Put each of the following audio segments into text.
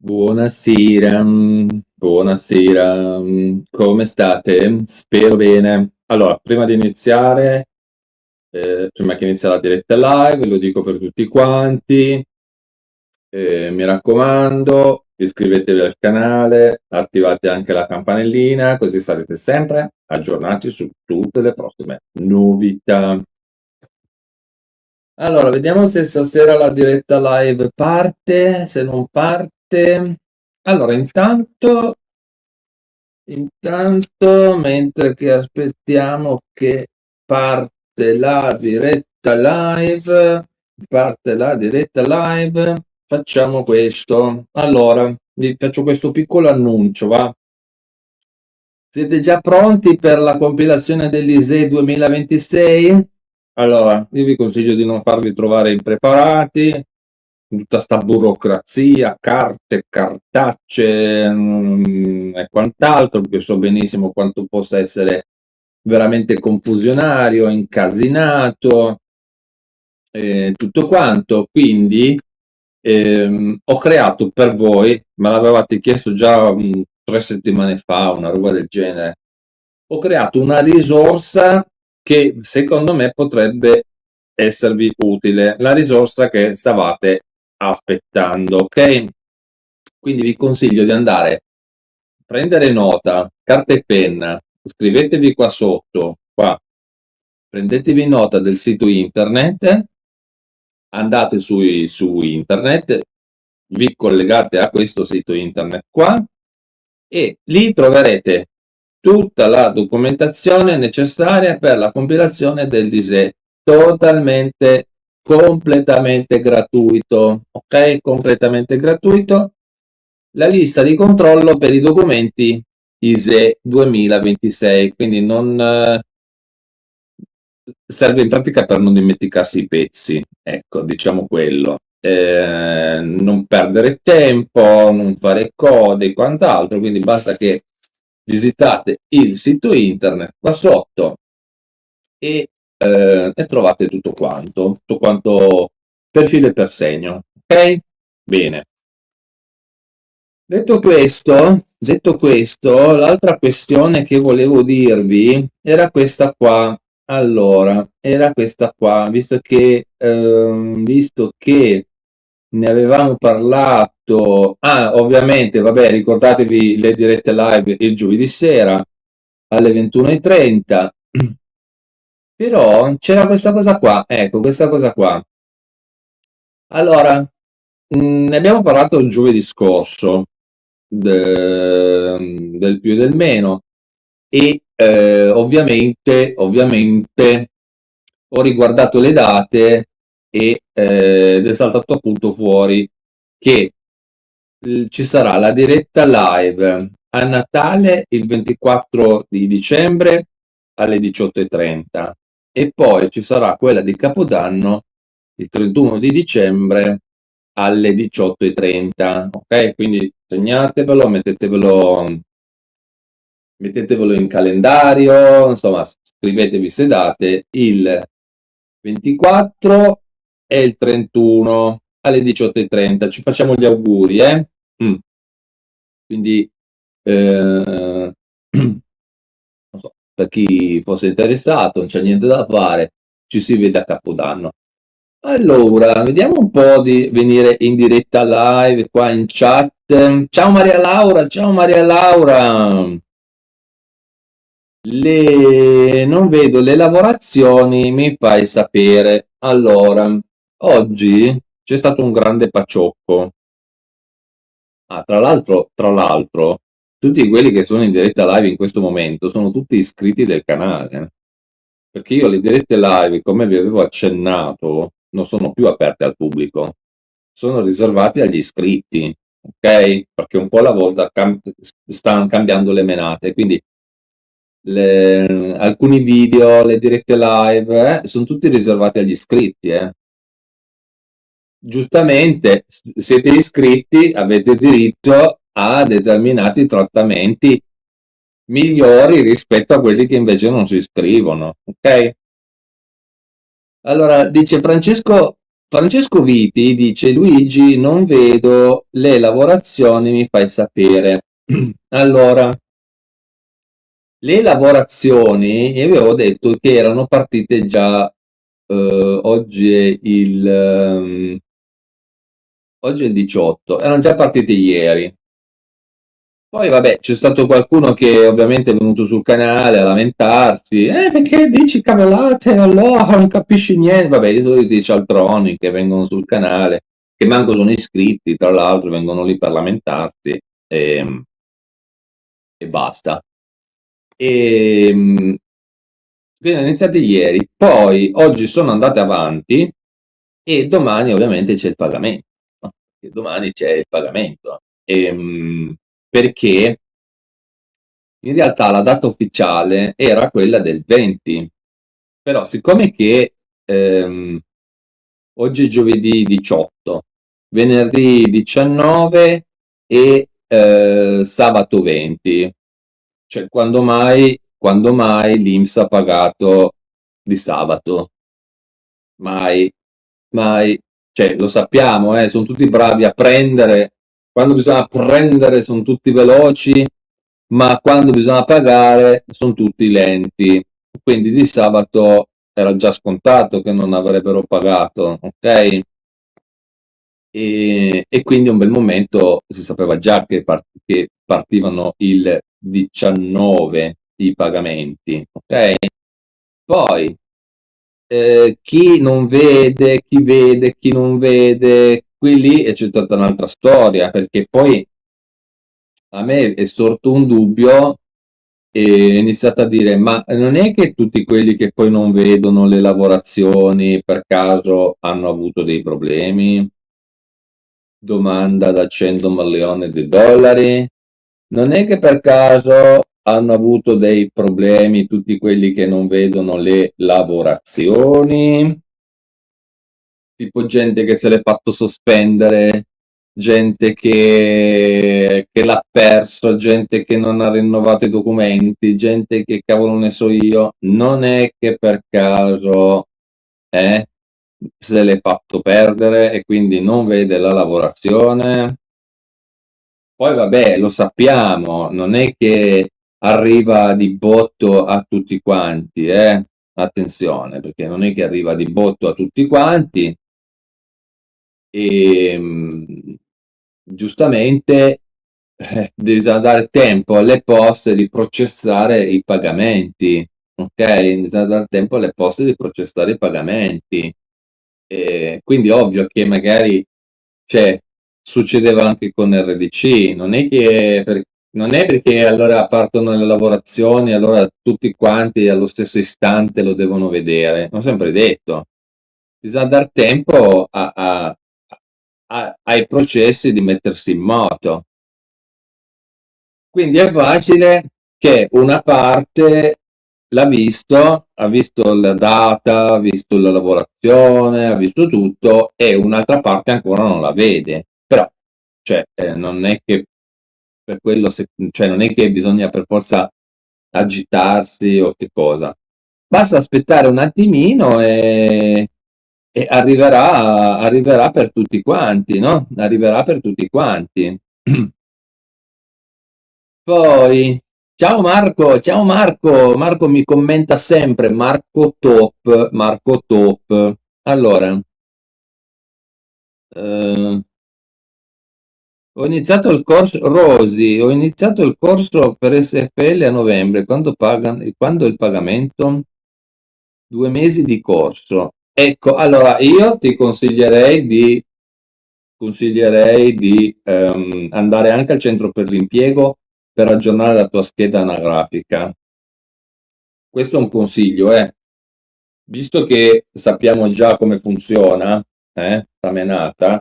Buonasera, buonasera, come state? Spero bene. Allora, prima di iniziare, prima che inizi la diretta live, lo dico per tutti quanti, mi raccomando, iscrivetevi al canale, attivate anche la campanellina, così sarete sempre aggiornati su tutte le prossime novità. Allora, vediamo se stasera la diretta live parte, se non parte. Allora, intanto, mentre che aspettiamo che parte la diretta live, facciamo questo. Allora, vi faccio questo piccolo annuncio, va? Siete già pronti per la compilazione dell'ISEE 2026? Allora, io vi consiglio di non farvi trovare impreparati, tutta sta burocrazia, carte, cartacce e quant'altro, perché so benissimo quanto possa essere veramente confusionario, incasinato, tutto quanto. Quindi ho creato per voi, me l'avevate chiesto già 3 settimane fa, una roba del genere, ho creato una risorsa che secondo me potrebbe esservi utile, la risorsa che stavate aspettando, ok? Quindi vi consiglio di andare a prendere nota, carta e penna, scrivetevi qua sotto, qua, prendetevi nota del sito internet, andate su internet, vi collegate a questo sito internet qua e lì troverete tutta la documentazione necessaria per la compilazione del DISE, totalmente, completamente gratuito, ok? Completamente gratuito. La lista di controllo per i documenti ISE 2026, quindi non serve in pratica per non dimenticarsi i pezzi, ecco, diciamo quello. Non perdere tempo, non fare code e quant'altro, quindi basta che visitate il sito internet qua sotto e trovate tutto quanto per filo e per segno, ok? Bene. Detto questo, l'altra questione che volevo dirvi era questa qua. Allora, era questa qua, visto che ne avevamo parlato, ovviamente, vabbè, ricordatevi le dirette live il giovedì sera alle 21:30, però c'era questa cosa qua, ecco, questa cosa qua. Allora, ne abbiamo parlato il giovedì scorso, del più e del meno, e ovviamente ho riguardato le date ed è saltato appunto fuori che ci sarà la diretta live a Natale il 24 di dicembre alle 18:30 e poi ci sarà quella di Capodanno il 31 di dicembre alle 18:30, ok? Quindi segnatevelo, mettetevelo in calendario, insomma, scrivetevi se date il 24 e il 31 alle 18:30. Ci facciamo gli auguri, eh? Quindi, non so, per chi fosse interessato, non c'è niente da fare, ci si vede a Capodanno. Allora, vediamo un po' di venire in diretta live qua in chat. Ciao Maria Laura, ciao Maria Laura. Non vedo le lavorazioni, mi fai sapere. Allora, oggi c'è stato un grande paciocco. Tra l'altro, tutti quelli che sono in diretta live in questo momento sono tutti iscritti del canale. Perché io le dirette live, come vi avevo accennato, non sono più aperte al pubblico, sono riservate agli iscritti, ok? Perché un po' alla volta stanno cambiando le menate, quindi alcuni video, le dirette live, sono tutti riservati agli iscritti, eh. Giustamente, siete iscritti, avete diritto a determinati trattamenti migliori rispetto a quelli che invece non si iscrivono, ok? Allora, dice Francesco Francesco Viti dice: Luigi, non vedo le lavorazioni, mi fai sapere. Allora, le lavorazioni, io avevo detto che erano partite già, oggi è oggi è il 18, erano già partite ieri. Poi vabbè, c'è stato qualcuno che ovviamente è venuto sul canale a lamentarsi, perché dici cavolate, allora non capisci niente. Vabbè, i soliti cialtroni che vengono sul canale, che manco sono iscritti, tra l'altro, vengono lì per lamentarsi e basta. Quindi sono iniziate ieri, poi oggi sono andate avanti e domani ovviamente c'è il pagamento, no? E domani c'è il pagamento. Perché in realtà la data ufficiale era quella del 20, però siccome che oggi è giovedì 18, venerdì 19 e sabato 20, cioè quando mai l'INPS ha pagato di sabato? Mai, mai. Cioè, lo sappiamo, sono tutti bravi a prendere, quando bisogna prendere sono tutti veloci, ma quando bisogna pagare sono tutti lenti. Quindi di sabato era già scontato che non avrebbero pagato, ok? E quindi un bel momento si sapeva già che partivano il 19 i pagamenti, ok? Poi chi non vede, chi vede, chi non vede, qui lì è c'è tutta un'altra storia, perché poi a me è sorto un dubbio e ho iniziato a dire, ma non è che tutti quelli che poi non vedono le lavorazioni per caso hanno avuto dei problemi? Domanda da 100 milioni di dollari. Non è che per caso hanno avuto dei problemi tutti quelli che non vedono le lavorazioni? Tipo gente che se l'è fatto sospendere, gente che l'ha perso, gente che non ha rinnovato i documenti, gente che cavolo ne so io, non è che per caso se l'è fatto perdere e quindi non vede la lavorazione. Poi vabbè, lo sappiamo, non è che arriva di botto a tutti quanti, attenzione, perché non è che arriva di botto a tutti quanti. Giustamente bisogna dare tempo alle poste di processare i pagamenti, ok? Bisogna dare tempo alle poste di processare i pagamenti. Quindi ovvio che magari, cioè, succedeva anche con RDC, non è perché allora partono le lavorazioni, allora tutti quanti allo stesso istante lo devono vedere. L'ho sempre detto, bisogna dar tempo ai processi di mettersi in moto. Quindi è facile che una parte l'ha visto, ha visto la data, ha visto la lavorazione, ha visto tutto e un'altra parte ancora non la vede. Però, cioè, non è che per quello, cioè, non è che bisogna per forza agitarsi o che cosa. Basta aspettare un attimino e arriverà per tutti quanti, no? Arriverà per tutti quanti. Poi, ciao Marco, Marco mi commenta sempre, Marco top, Marco top. Allora, eh, ho iniziato il corso, Rosi, ho iniziato il corso per SFL a novembre, quando è il pagamento? 2 mesi di corso. Ecco, allora io ti consiglierei di andare anche al centro per l'impiego per aggiornare la tua scheda anagrafica. Questo è un consiglio, visto che sappiamo già come funziona, la menata,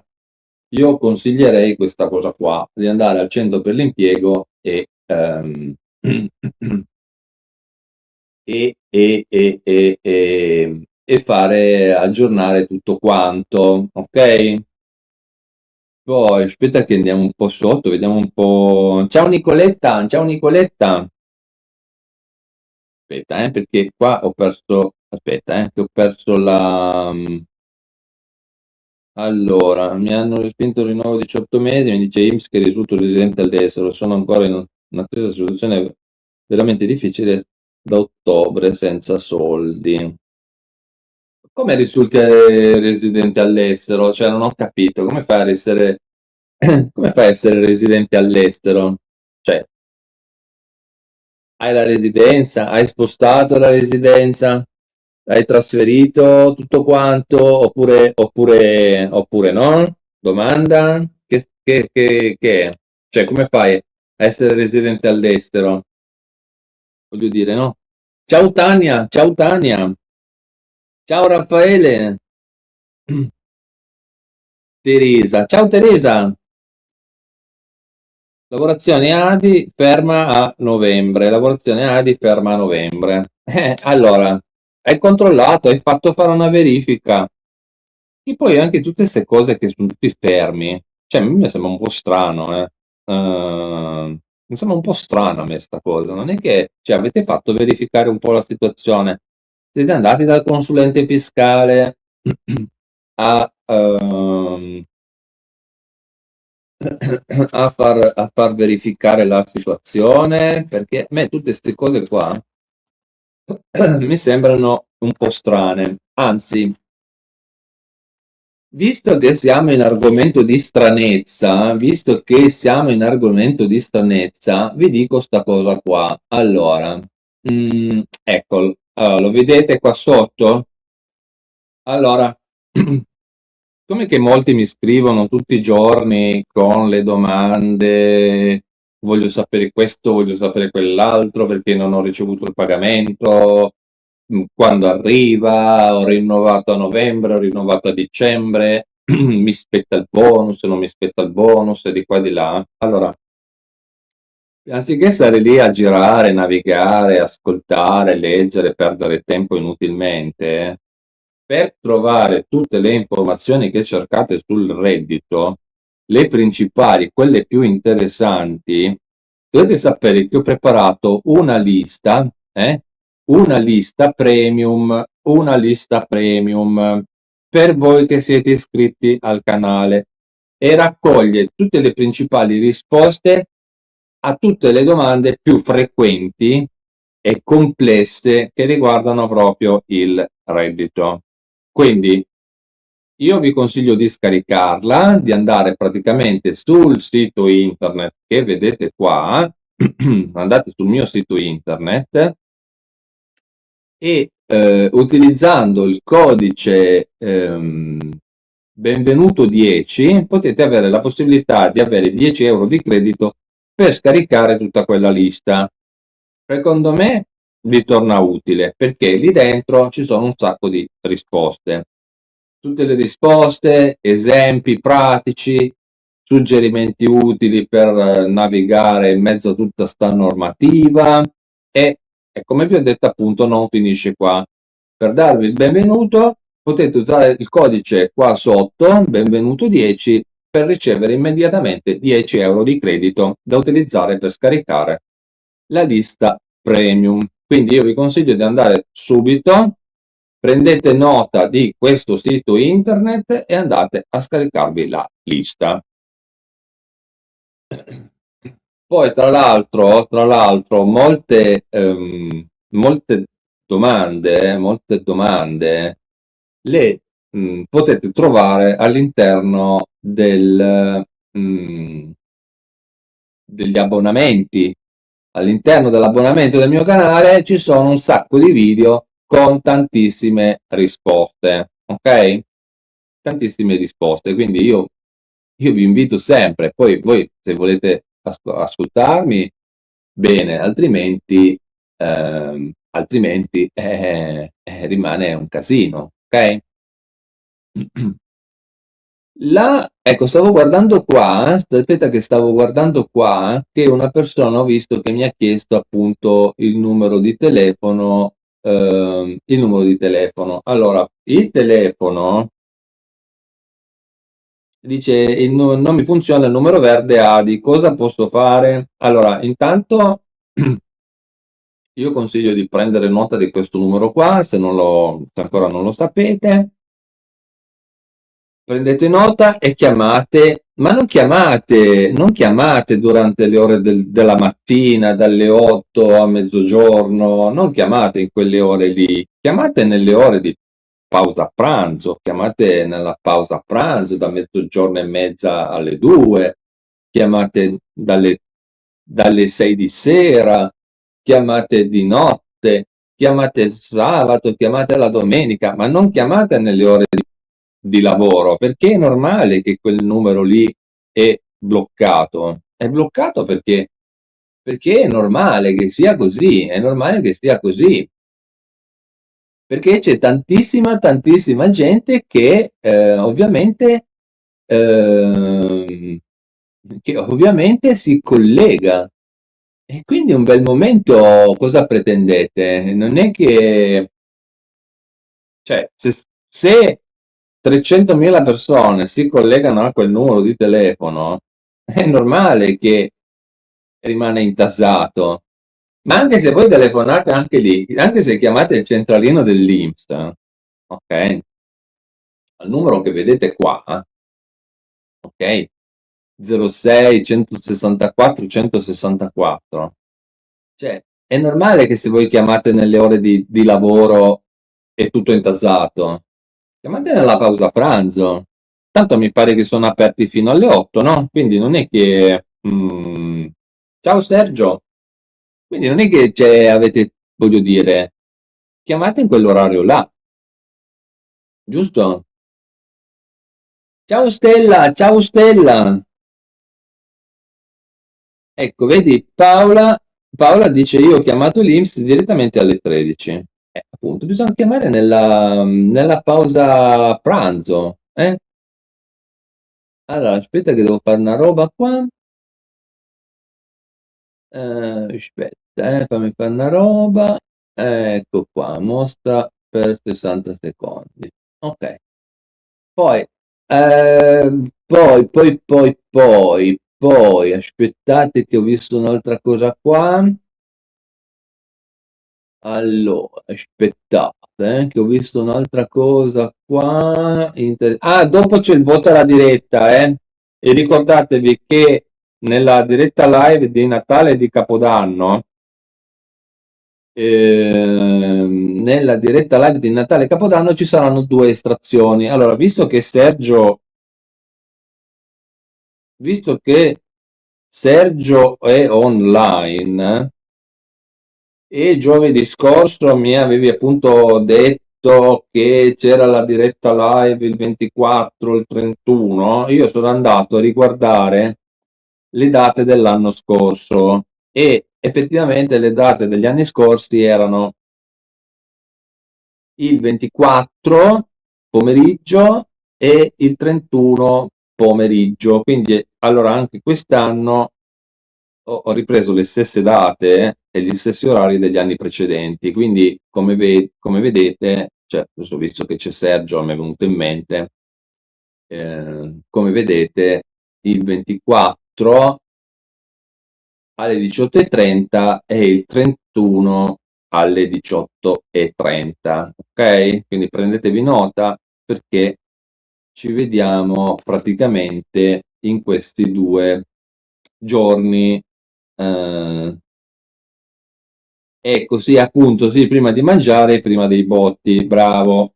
io consiglierei questa cosa qua, di andare al centro per l'impiego e fare aggiornare tutto quanto, ok? Poi aspetta che andiamo un po' sotto, vediamo un po'. Ciao Nicoletta, ciao Nicoletta. Aspetta, perché qua ho perso. Aspetta, che ho perso Allora, mi hanno respinto il rinnovo 18 mesi, mi dice INPS che risulto residente all'estero, sono ancora in attesa di soluzione veramente difficile da ottobre senza soldi. Come risulti residente all'estero? Cioè, non ho capito, come fai a essere, come fai a essere residente all'estero? Cioè, hai la residenza? Hai spostato la residenza? Hai trasferito tutto quanto? Oppure no? Domanda? Che è? Cioè, come fai a essere residente all'estero? Voglio dire, no? Ciao Tania, ciao Tania, ciao Raffaele, Teresa, ciao Teresa. Lavorazione ADI ferma a novembre, lavorazione ADI ferma a novembre. Allora, hai controllato, hai fatto fare una verifica. E poi anche tutte queste cose che sono tutti fermi, cioè a me mi sembra un po' strano, eh. Mi sembra un po' strana a me sta cosa, non è che, cioè, avete fatto verificare un po' la situazione, siete andati dal consulente fiscale a, a far verificare la situazione, perché a me tutte queste cose qua mi sembrano un po' strane, anzi. Visto che siamo in argomento di stranezza, vi dico sta cosa qua. Allora, ecco, allora, lo vedete qua sotto? Allora, come che molti mi scrivono tutti i giorni con le domande, voglio sapere questo, voglio sapere quell'altro perché non ho ricevuto il pagamento, quando arriva, ho rinnovato a novembre, ho rinnovato a dicembre, mi spetta il bonus, non mi spetta il bonus, e di qua e di là. Allora, anziché stare lì a girare, navigare, ascoltare, leggere, perdere tempo inutilmente, per trovare tutte le informazioni che cercate sul reddito, le principali, quelle più interessanti, dovete sapere che ho preparato una lista premium per voi che siete iscritti al canale e raccoglie tutte le principali risposte a tutte le domande più frequenti e complesse che riguardano proprio il reddito. Quindi io vi consiglio di scaricarla, di andare praticamente sul sito internet che vedete qua, andate sul mio sito internet e utilizzando il codice benvenuto 10 potete avere la possibilità di avere 10 euro di credito per scaricare tutta quella lista. Secondo me vi torna utile perché lì dentro ci sono un sacco di risposte. Tutte le risposte, esempi pratici, suggerimenti utili per navigare in mezzo a tutta sta normativa e come vi ho detto appunto non finisce qua. Per darvi il benvenuto potete usare il codice qua sotto, benvenuto 10, per ricevere immediatamente 10 euro di credito da utilizzare per scaricare la lista premium. Quindi io vi consiglio di andare subito, prendete nota di questo sito internet e andate a scaricarvi la lista. Poi tra l'altro molte domande le potete trovare all'interno mh, degli abbonamenti. All'interno dell'abbonamento del mio canale ci sono un sacco di video con tantissime risposte, ok? Tantissime risposte, quindi io vi invito sempre, poi voi se volete ascoltarmi, bene, altrimenti rimane un casino, ok? Ecco, stavo guardando qua, aspetta che stavo guardando qua, che una persona ho visto che mi ha chiesto appunto il numero di telefono. Allora, il telefono dice non mi funziona il numero verde ADI, cosa posso fare? Allora, intanto io consiglio di prendere nota di questo numero qua, se ancora non lo sapete, prendete nota e chiamate, ma non chiamate durante le ore della mattina, dalle 8 a mezzogiorno, non chiamate in quelle ore lì, chiamate nelle ore di pausa pranzo, chiamate nella pausa pranzo da mezzogiorno e mezza alle 2, chiamate dalle 6 di sera, chiamate di notte, chiamate il sabato, chiamate la domenica, ma non chiamate nelle ore di lavoro, perché è normale che quel numero lì è bloccato. È bloccato perché è normale che sia così, è normale che sia così. Perché c'è tantissima, tantissima gente ehm, che ovviamente si collega. E quindi un bel momento, cosa pretendete? Non è che, cioè, se 300.000 persone si collegano a quel numero di telefono, è normale che rimane intasato. Ma anche se voi telefonate anche lì, anche se chiamate il centralino dell'INPS, ok? Al numero che vedete qua, ok? 06 164 164. Cioè, è normale che se voi chiamate nelle ore di lavoro è tutto intasato. Chiamate nella pausa pranzo. Tanto mi pare che sono aperti fino alle 8, no? Quindi non è che... Ciao Sergio. Quindi non è che avete, voglio dire, chiamate in quell'orario là, giusto? Ciao Stella, ciao Stella. Ecco, vedi, Paola dice io ho chiamato l'INPS direttamente alle 13. Appunto, bisogna chiamare nella pausa pranzo. Eh? Allora, aspetta che devo fare una roba qua. Aspetta, fammi fare una roba. Ecco qua, mostra per 60 secondi. Ok. Poi, poi, aspettate che ho visto un'altra cosa qua. Allora, aspettate, che ho visto un'altra cosa qua. Dopo c'è il voto alla diretta, eh? E ricordatevi che nella diretta live di Natale e di Capodanno, nella diretta live di Natale e Capodanno ci saranno due estrazioni. Allora, visto che Sergio è online, e giovedì scorso mi avevi appunto detto che c'era la diretta live il 24, il 31. Io sono andato a riguardare le date dell'anno scorso e effettivamente le date degli anni scorsi erano il 24 pomeriggio e il 31 pomeriggio. Quindi allora anche quest'anno ho ripreso le stesse date e gli stessi orari degli anni precedenti, quindi come vedete, cioè, adesso visto che c'è Sergio, mi è venuto in mente, come vedete, il 24 alle 18:30 e il 31 alle 18:30, ok? Quindi prendetevi nota perché ci vediamo praticamente in questi 2 giorni. eh, Ecco, sì, appunto, sì, prima di mangiare, prima dei botti, bravo,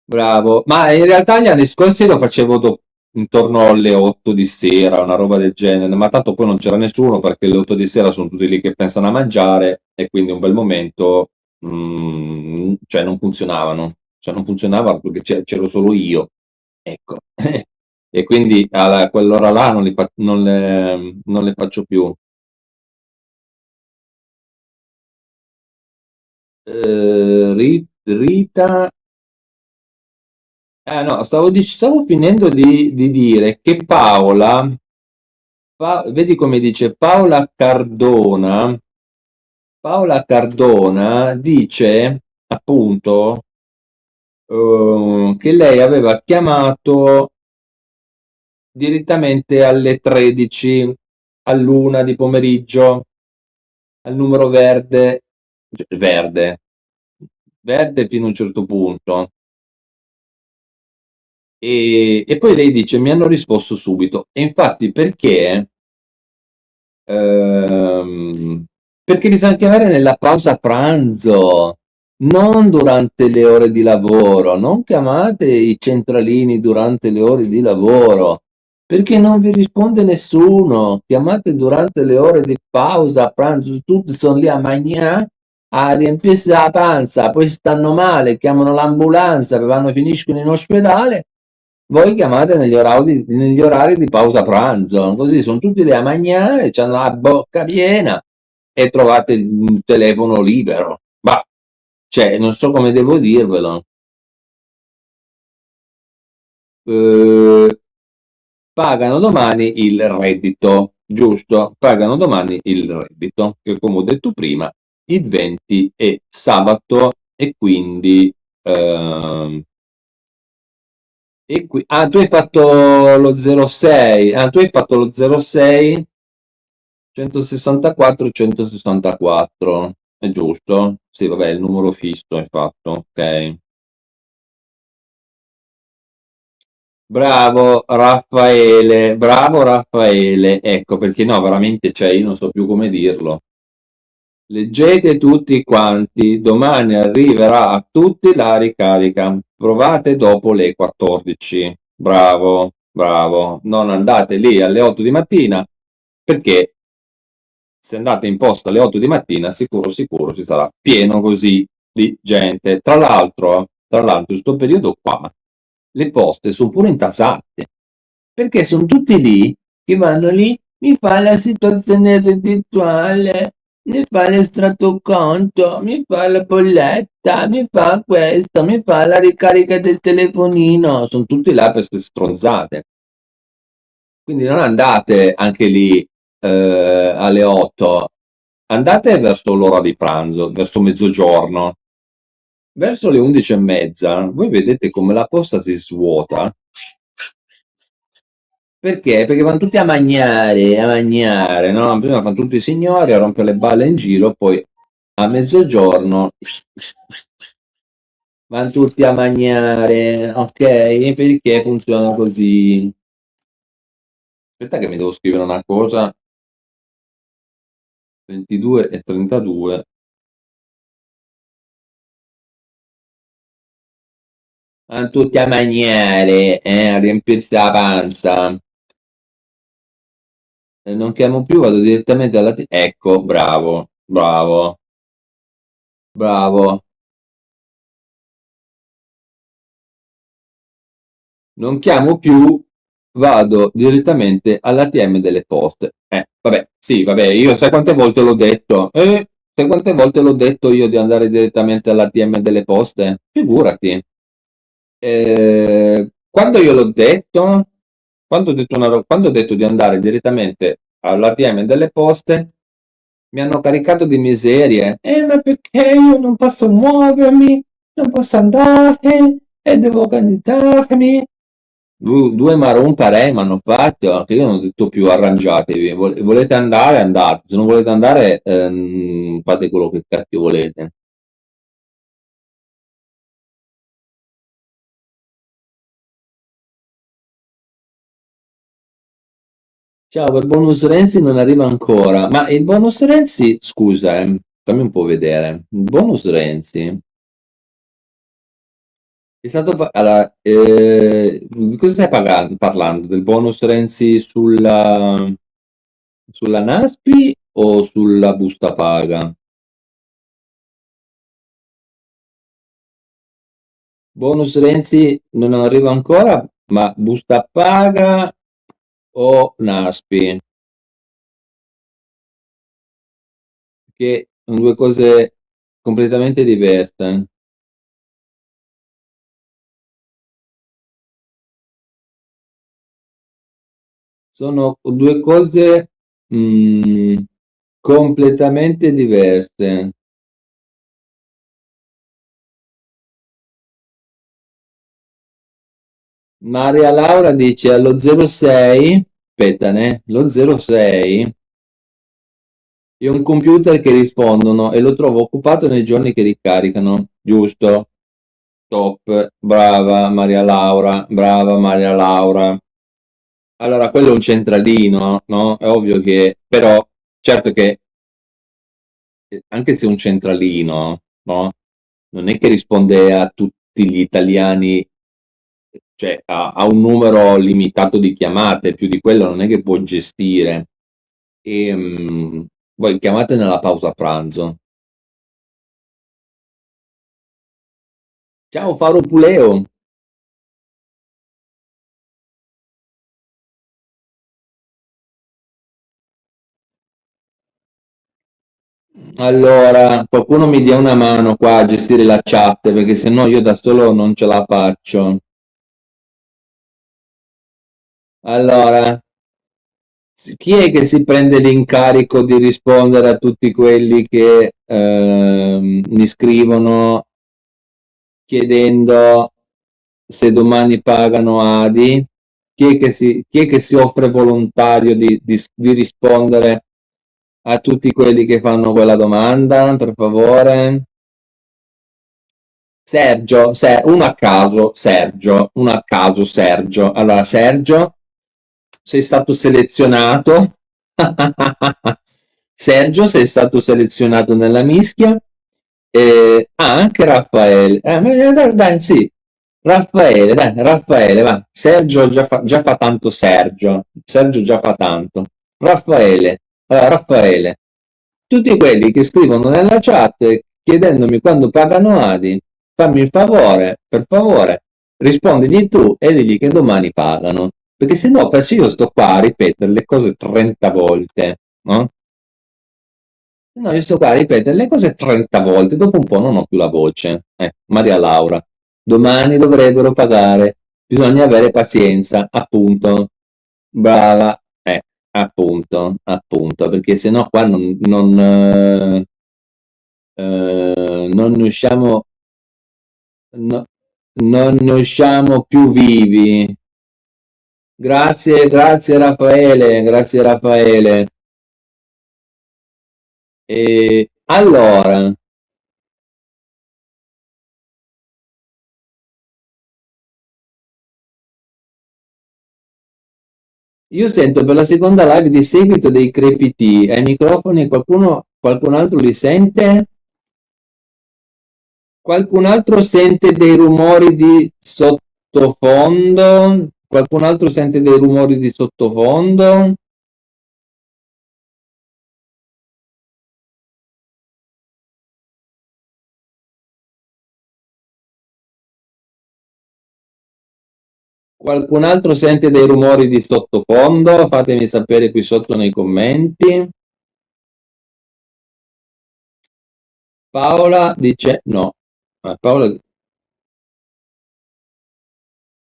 bravo. Ma in realtà gli anni scorsi lo facevo intorno alle 8 di sera, una roba del genere, ma tanto poi non c'era nessuno perché le 8 di sera sono tutti lì che pensano a mangiare e quindi un bel momento, cioè non funzionavano, cioè non funzionava perché c'ero solo io, ecco. E quindi a quell'ora là non le faccio più. Rita. No, stavo finendo di dire che vedi come dice Paola Cardona dice appunto che lei aveva chiamato direttamente alle 13, all'1 di pomeriggio, al numero verde fino a un certo punto. E poi lei dice: mi hanno risposto subito. E infatti Ehm, perché bisogna chiamare nella pausa pranzo, non durante le ore di lavoro. Non chiamate i centralini durante le ore di lavoro, perché non vi risponde nessuno. Chiamate durante le ore di pausa pranzo, tutti sono lì a mangiare, a riempirsi la panza, poi stanno male, chiamano l'ambulanza, vanno, finiscono in ospedale. Voi chiamate negli orari di pausa pranzo, così sono tutti lì a mangiare, hanno la bocca piena e trovate il telefono libero. Bah, cioè, non so come devo dirvelo. Eh, pagano domani il reddito, giusto? Pagano domani il reddito, che come ho detto prima, il 20 è sabato e quindi... ehm, tu hai fatto lo 06, tu hai fatto lo 06 164 164, è giusto? Sì, vabbè, il numero fisso hai fatto, ok. Bravo Raffaele, ecco perché no, veramente, cioè, io non so più come dirlo. Leggete tutti quanti, domani arriverà a tutti la ricarica. Provate dopo le 14. Bravo, bravo. Non andate lì alle 8 di mattina perché se andate in posta alle 8 di mattina, sicuro, sicuro ci sarà pieno così di gente. Tra l'altro, in questo periodo qua, le poste sono pure intasate, perché sono tutti lì che vanno lì, mi fa la situazione reddituale, mi fa l'estratto conto, mi fa la bolletta, mi fa questo, mi fa la ricarica del telefonino, sono tutti là per queste stronzate. Quindi non andate anche lì alle 8, andate verso l'ora di pranzo, verso mezzogiorno, verso le 11 e mezza. Voi vedete come la posta si svuota. Perché? Perché vanno tutti a mangiare, no? Prima fanno tutti i signori a rompere le balle in giro, poi a mezzogiorno vanno tutti a mangiare, ok? Perché funziona così. Aspetta che mi devo scrivere una cosa, 22 e 32. Vanno tutti a mangiare, a riempirsi la panza. Non chiamo più, vado direttamente alla... Ecco, bravo, bravo, bravo. Non chiamo più, vado direttamente all'ATM delle poste. Vabbè, sì, vabbè, io sai quante volte l'ho detto? Sai quante volte l'ho detto io di andare direttamente all'ATM delle poste? Figurati. Quando io l'ho detto, quando ho detto di andare direttamente all'ATM delle poste, mi hanno caricato di miserie. Ma perché io non posso muovermi, non posso andare e devo organizzarmi? Due marron parè mi hanno fatto, che io non ho detto più arrangiatevi, volete andare, andate, se non volete andare, fate quello che cacchio volete. Ciao, il bonus Renzi non arriva ancora, ma il bonus Renzi, scusa, fammi un po' vedere. Il bonus Renzi è stato... Allora, di cosa stai parlando? Del bonus Renzi sulla Naspi o sulla busta paga? Bonus Renzi non arriva ancora, ma busta paga o Naspi? Che sono due cose completamente diverse. Sono due cose completamente diverse. Maria Laura dice allo 06, aspettane, lo 06 è un computer che rispondono e lo trovo occupato nei giorni che ricaricano, giusto? Top, brava Maria Laura, brava Maria Laura. Allora, quello è un centralino, no? È ovvio che, però, certo che anche se è un centralino, no? Non è che risponde a tutti gli italiani, cioè ha un numero limitato di chiamate, più di quello non è che può gestire. E, voi chiamate nella pausa pranzo. Ciao Faro Puleo. Allora, qualcuno mi dia una mano qua a gestire la chat, perché se no io da solo non ce la faccio. Allora, chi è che si prende l'incarico di rispondere a tutti quelli che mi scrivono chiedendo se domani pagano Adi? Chi è che si offre volontario di rispondere a tutti quelli che fanno quella domanda, per favore? Sergio, uno a caso, Sergio, uno a caso, Sergio. Allora, Sergio, sei stato selezionato. Sergio, sei stato selezionato nella mischia. Anche Raffaele. Dai, dai, sì. Raffaele, dai, Raffaele, va. Sergio già fa tanto Sergio. Sergio già fa tanto. Raffaele, allora, Raffaele, tutti quelli che scrivono nella chat chiedendomi quando pagano Adi, fammi il favore, per favore, rispondigli tu e digli che domani pagano. Perché se no, se io sto qua a ripetere le cose 30 volte, no? No, io sto qua a ripetere le cose 30 volte, dopo un po' non ho più la voce. Maria Laura, domani dovrebbero pagare, bisogna avere pazienza, appunto. Brava, appunto, appunto, perché se no qua non ne usciamo, no- non ne usciamo più vivi. Grazie, grazie Raffaele, grazie Raffaele. Allora, io sento per la seconda live di seguito dei crepiti ai microfoni, qualcun altro li sente? Qualcun altro sente dei rumori di sottofondo? Qualcun altro sente dei rumori di sottofondo? Qualcun altro sente dei rumori di sottofondo? Fatemi sapere qui sotto nei commenti. Paola dice no. Paola,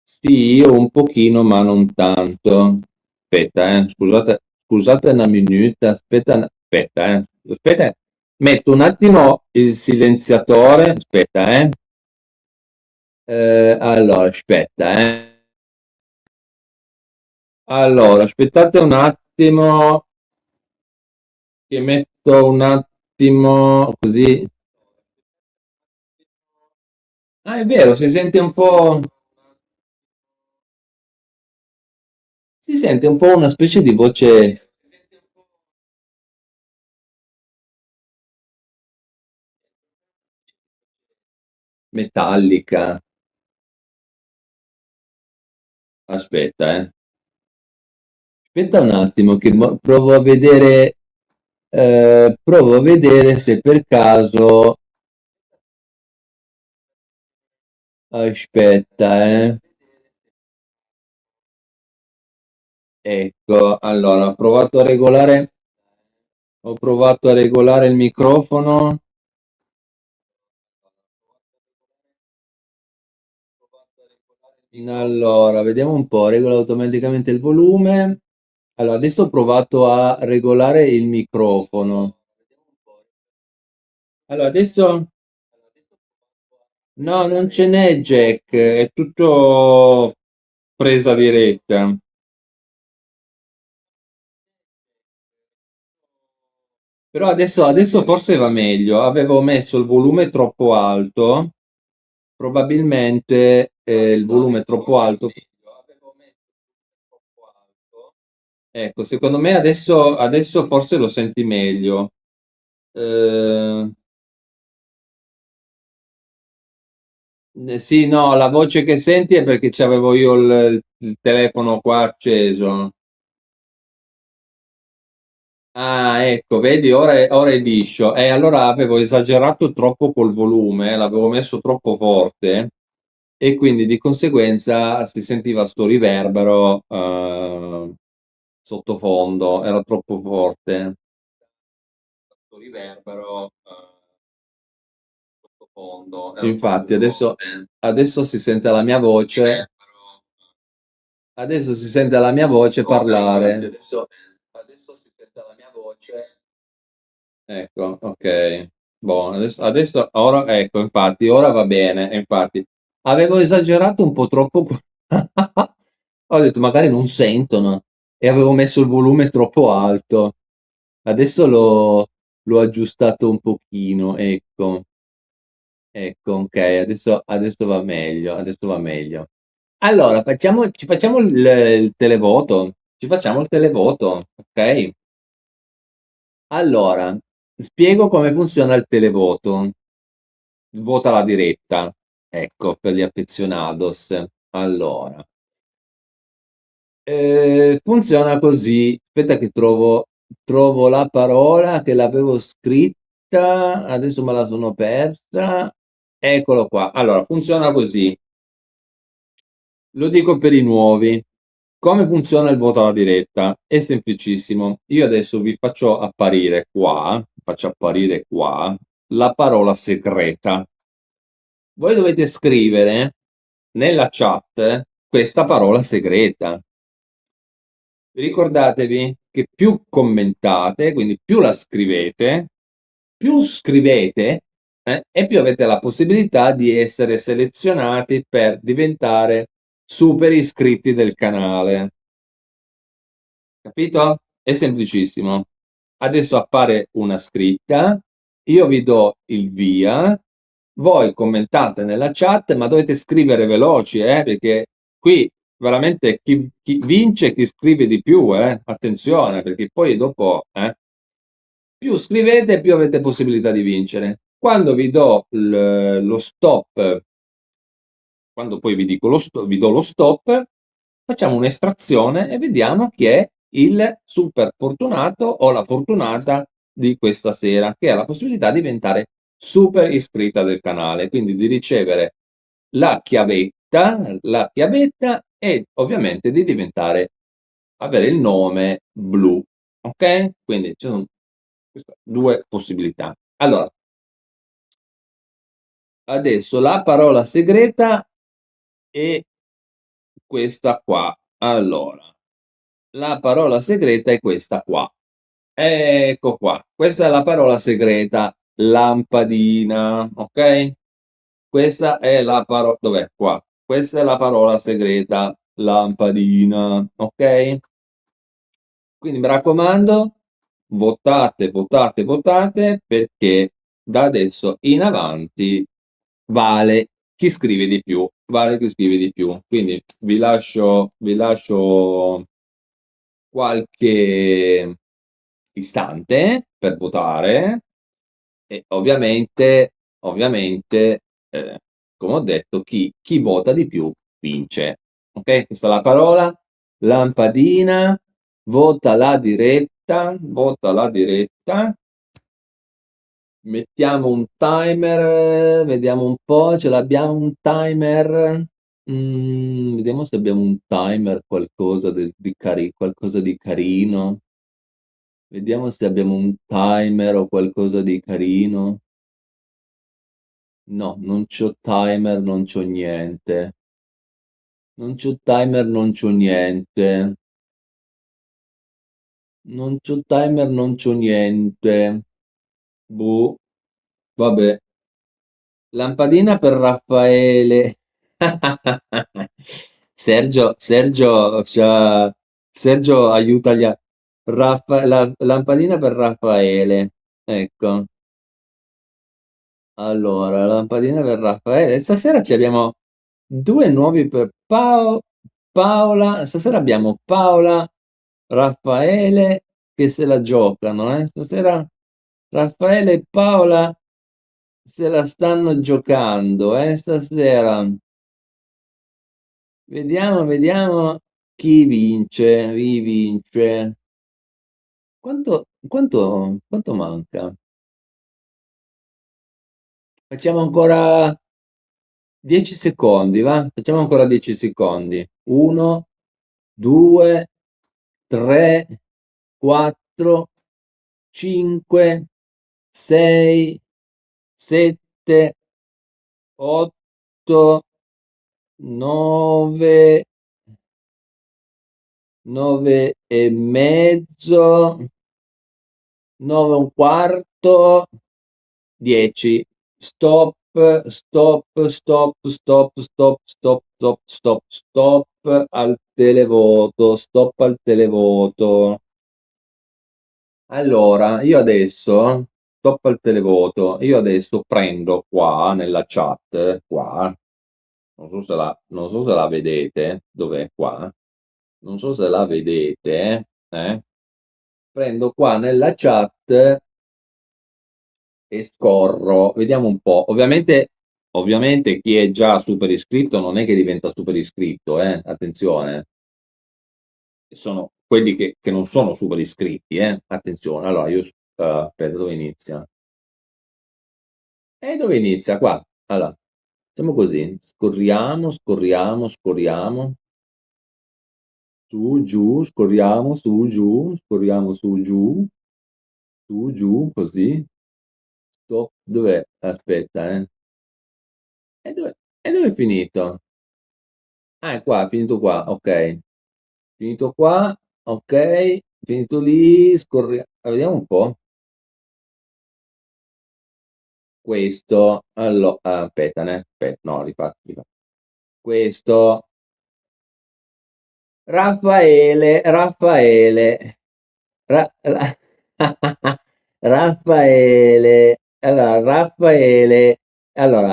sì, io un pochino, ma non tanto. Aspetta, scusate una minuta, aspetta. Metto un attimo il silenziatore, aspetta. Allora, aspetta. Allora, aspettate un attimo, che metto un attimo così. Ah, è vero, si sente un po' una specie di voce metallica. Aspetta. Aspetta un attimo che provo a vedere se per caso, aspetta. Ecco, allora ho provato a regolare il microfono. Allora, vediamo un po', regola automaticamente il volume. Allora, adesso ho provato a regolare il microfono. Allora, adesso no, non ce n'è jack, è tutto presa diretta. Però adesso forse va meglio. Avevo messo il volume troppo alto probabilmente il volume è troppo alto. Ecco, secondo me adesso forse lo senti meglio. Eh, sì, no, la voce che senti è perché c'avevo io il telefono qua acceso. Ah, ecco, vedi, ora è liscio. Allora avevo esagerato troppo col volume, l'avevo messo troppo forte e quindi di conseguenza si sentiva sto riverbero sottofondo, era troppo forte. Sto riverbero sottofondo. Infatti, adesso si sente la mia voce. Adesso si sente la mia voce parlare. Adesso si sente la mia voce. Ecco, ok. Boh, ora, ecco, infatti, ora va bene. Infatti, avevo esagerato un po' troppo. Ho detto, magari non sentono. E avevo messo il volume troppo alto. Adesso l'ho aggiustato un pochino, ecco. Ecco, ok, adesso va meglio, adesso va meglio. Allora, ci facciamo il televoto. Ci facciamo il televoto, ok? Allora, spiego come funziona il televoto. Vota la diretta, ecco, per gli affezionados. Allora, funziona così. Aspetta che trovo la parola che l'avevo scritta, adesso me la sono persa. Eccolo qua. Allora, funziona così. Lo dico per i nuovi. Come funziona il voto alla diretta? È semplicissimo. Io adesso vi faccio apparire qua la parola segreta. Voi dovete scrivere nella chat questa parola segreta. Ricordatevi che più commentate, quindi più scrivete, e più avete la possibilità di essere selezionati per diventare super iscritti del canale. Capito? È semplicissimo. Adesso appare una scritta, io vi do il via, voi commentate nella chat, ma dovete scrivere veloci, perché qui veramente chi vince è chi scrive di più, attenzione, perché poi dopo, più scrivete, più avete possibilità di vincere. Quando vi do lo stop, quando poi vi do lo stop, facciamo un'estrazione e vediamo chi è il super fortunato o la fortunata di questa sera, che ha la possibilità di diventare super iscritta del canale, quindi di ricevere la chiavetta e ovviamente di avere il nome blu. Ok? Quindi ci sono queste due possibilità. Allora, adesso la parola segreta è questa qua. Allora, la parola segreta è questa qua. Ecco qua. Questa è la parola segreta, lampadina, ok? Questa è la parola, dov'è? Qua. Questa è la parola segreta, lampadina, ok? Quindi mi raccomando, votate, votate, votate perché da adesso in avanti vale chi scrive di più, vale chi scrive di più. Quindi vi lascio qualche istante per votare e ovviamente, come ho detto, chi vota di più vince. Ok? Questa è la parola, lampadina, vota la diretta. Mettiamo un timer, vediamo un po', ce l'abbiamo un timer? Vediamo se abbiamo un timer, qualcosa di carino. Vediamo se abbiamo un timer o qualcosa di carino. No, non c'ho timer, non c'ho niente. Non c'ho timer, non c'ho niente. Non c'ho timer, non c'ho niente. Boh, vabbè. Lampadina per Raffaele. Sergio aiuta lampadina per Raffaele. Ecco. Allora, la lampadina per Raffaele. Stasera ci abbiamo due nuovi per Paola. Stasera abbiamo Paola, Raffaele che se la giocano, eh. Stasera Raffaele e Paola se la stanno giocando, stasera. Vediamo, vediamo chi vince. Quanto manca? Facciamo ancora 10 secondi, va? Facciamo ancora 10 secondi. 1, 2, 3, 4, 5, 6, 7, 8, 9, 9 e mezzo, 9 e un quarto, 10. Stop, stop, stop, stop, stop, stop, stop, stop, stop al televoto, stop al televoto. Allora, io adesso, stop al televoto, io adesso prendo qua nella chat, qua, non so se la vedete, dov'è qua? Non so se la vedete, eh? Prendo qua nella chat e scorro, vediamo un po'. Ovviamente chi è già super iscritto non è che diventa super iscritto, attenzione. Sono quelli che non sono super iscritti, attenzione. Allora io aspetta, dove inizia? Dove inizia? Qua. Allora, facciamo così, scorriamo, scorriamo, scorriamo, su, giù, scorriamo, su, giù, scorriamo, su, giù, così. Stop, dov'è? Aspetta, eh. E dove è finito? Ah, è qua, è finito qua, ok. Finito qua, ok. Finito lì, scorriamo. Vediamo un po'. Questo, allora, aspetta, no, rifaccio. Questo, Raffaele, Raffaele, allora,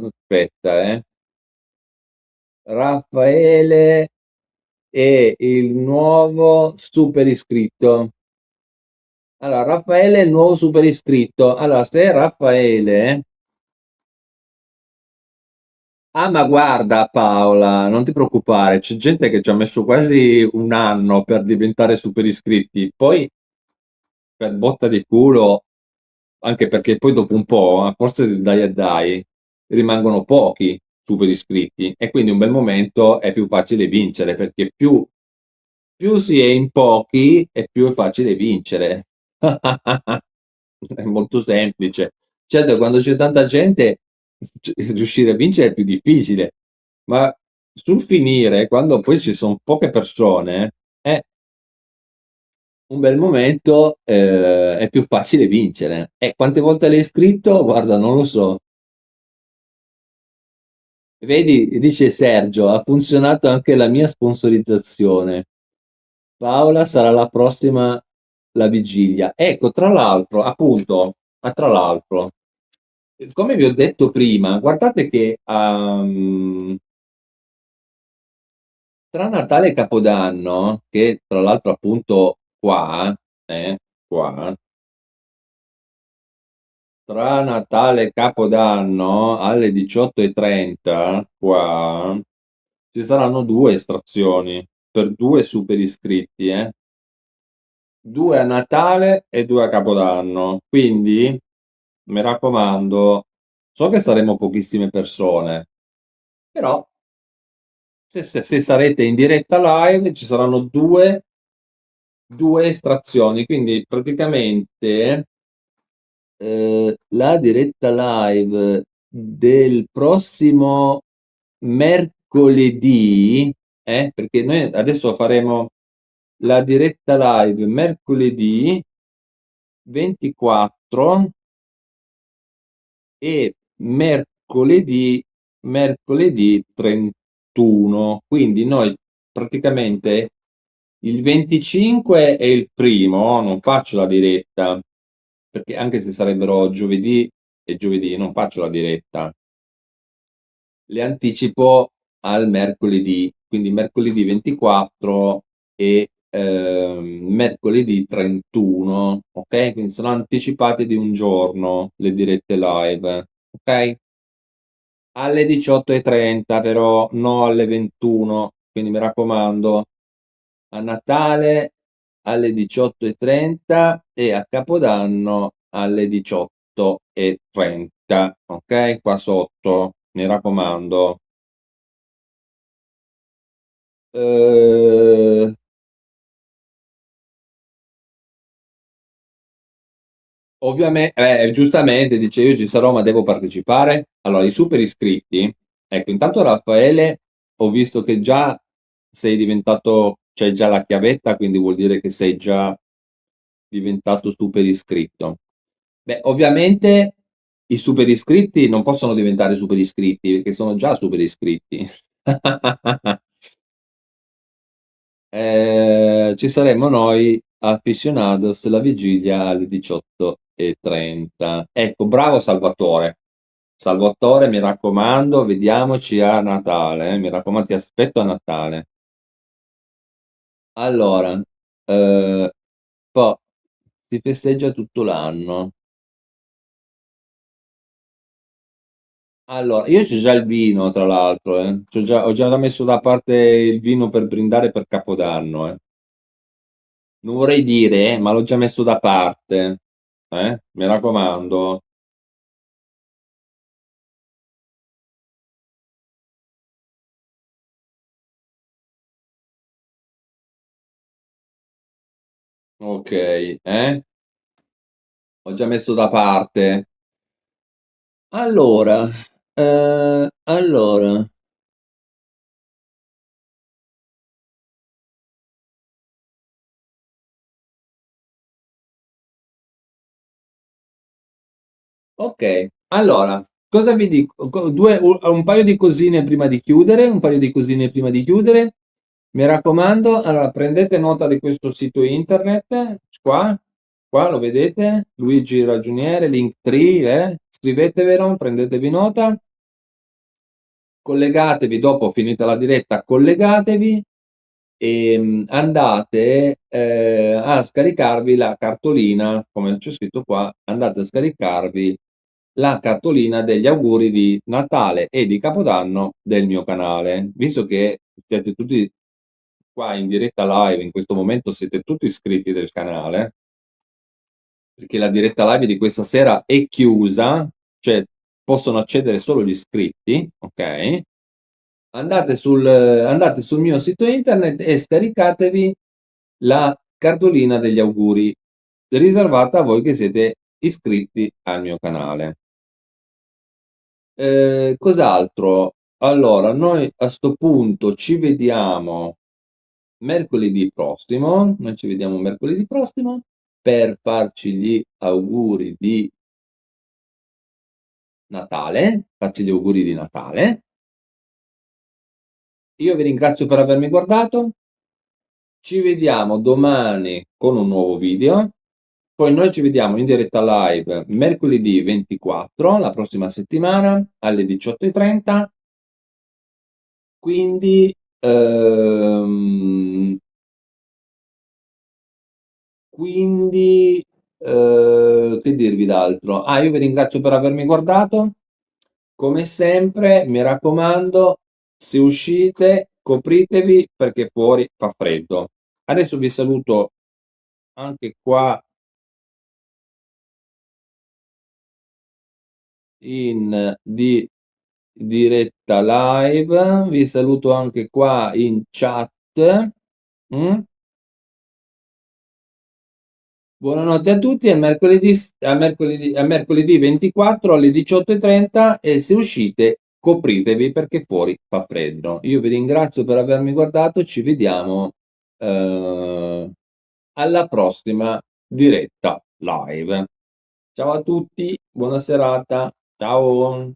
aspetta, Raffaele è il nuovo super iscritto. Allora, Raffaele è il nuovo super iscritto. Allora, se Raffaele. Ah, ma guarda Paola, non ti preoccupare, c'è gente che ci ha messo quasi un anno per diventare super iscritti, poi per botta di culo, anche perché poi dopo un po', a forza di dai e dai, rimangono pochi super iscritti e quindi un bel momento è più facile vincere, perché più si è in pochi e più è facile vincere. È molto semplice. Certo, quando c'è tanta gente, riuscire a vincere è più difficile, ma sul finire, quando poi ci sono poche persone, è un bel momento, è più facile vincere. E quante volte l'hai iscritto? Guarda, non lo so. Vedi, dice Sergio, ha funzionato anche la mia sponsorizzazione. Paola sarà la prossima la vigilia. Ecco, tra l'altro, appunto, tra l'altro, come vi ho detto prima, guardate che tra Natale e Capodanno, che tra l'altro appunto qua, qua, tra Natale e Capodanno alle 18:30, qua, ci saranno due estrazioni per due super iscritti, 2 a Natale e 2 a Capodanno. Quindi, mi raccomando, so che saremo pochissime persone, però se sarete in diretta live ci saranno due estrazioni, quindi praticamente la diretta live del prossimo mercoledì, perché noi adesso faremo la diretta live mercoledì 24 e mercoledì 31. Quindi noi praticamente Il 25 è il primo, non faccio la diretta, perché anche se sarebbero giovedì e giovedì non faccio la diretta. Le anticipo al mercoledì, quindi mercoledì 24 e mercoledì 31, ok? Quindi sono anticipate di un giorno le dirette live, ok? Alle 18:30 però, no alle 21, quindi mi raccomando, a Natale alle 18:30 e a Capodanno alle 18:30, ok? Qua sotto, mi raccomando. Eh, giustamente dice io ci sarò ma devo partecipare. Allora, i super iscritti, ecco, intanto Raffaele, ho visto che già sei diventato, c'hai già la chiavetta, quindi vuol dire che sei già diventato super iscritto. Beh, ovviamente i super iscritti non possono diventare super iscritti perché sono già super iscritti. Ci saremo noi aficionados la vigilia alle 18:30. Ecco, bravo Salvatore. Salvatore, mi raccomando, vediamoci a Natale, mi raccomando, ti aspetto a Natale. Allora, poi si festeggia tutto l'anno. Allora, io c'ho già il vino, tra l'altro, ho già messo da parte il vino per brindare per Capodanno, eh. Non vorrei dire, ma l'ho già messo da parte, mi raccomando. Ok, ho già messo da parte. Allora, allora, ok, allora, cosa vi dico? Un paio di cosine prima di chiudere, un paio di cosine prima di chiudere. Mi raccomando, allora prendete nota di questo sito internet, qua lo vedete, Luigi Ragioniere, Linktree, scrivetevelo, prendetevi nota, collegatevi dopo, finita la diretta, collegatevi e andate a scaricarvi la cartolina, come c'è scritto qua, andate a scaricarvi la cartolina degli auguri di Natale e di Capodanno del mio canale. Visto che siete tutti qua in diretta live, in questo momento siete tutti iscritti del canale, perché la diretta live di questa sera è chiusa, cioè possono accedere solo gli iscritti, ok? Andate sul mio sito internet e scaricatevi la cartolina degli auguri, riservata a voi che siete iscritti al mio canale. Cos'altro? Allora, noi a sto punto ci vediamo mercoledì prossimo, noi ci vediamo mercoledì prossimo per farci gli auguri di Natale, farci gli auguri di Natale. Io vi ringrazio per avermi guardato. Ci vediamo domani con un nuovo video. Poi noi ci vediamo in diretta live mercoledì 24, la prossima settimana, alle 18:30. Quindi, quindi che dirvi d'altro? Ah, io vi ringrazio per avermi guardato. Come sempre, mi raccomando, se uscite, copritevi perché fuori fa freddo. Adesso vi saluto anche qua in diretta live, vi saluto anche qua in chat. Mm? Buonanotte a tutti, a mercoledì 24 alle 18:30 e se uscite copritevi perché fuori fa freddo. Io vi ringrazio per avermi guardato, ci vediamo alla prossima diretta live. Ciao a tutti, buona serata, ciao.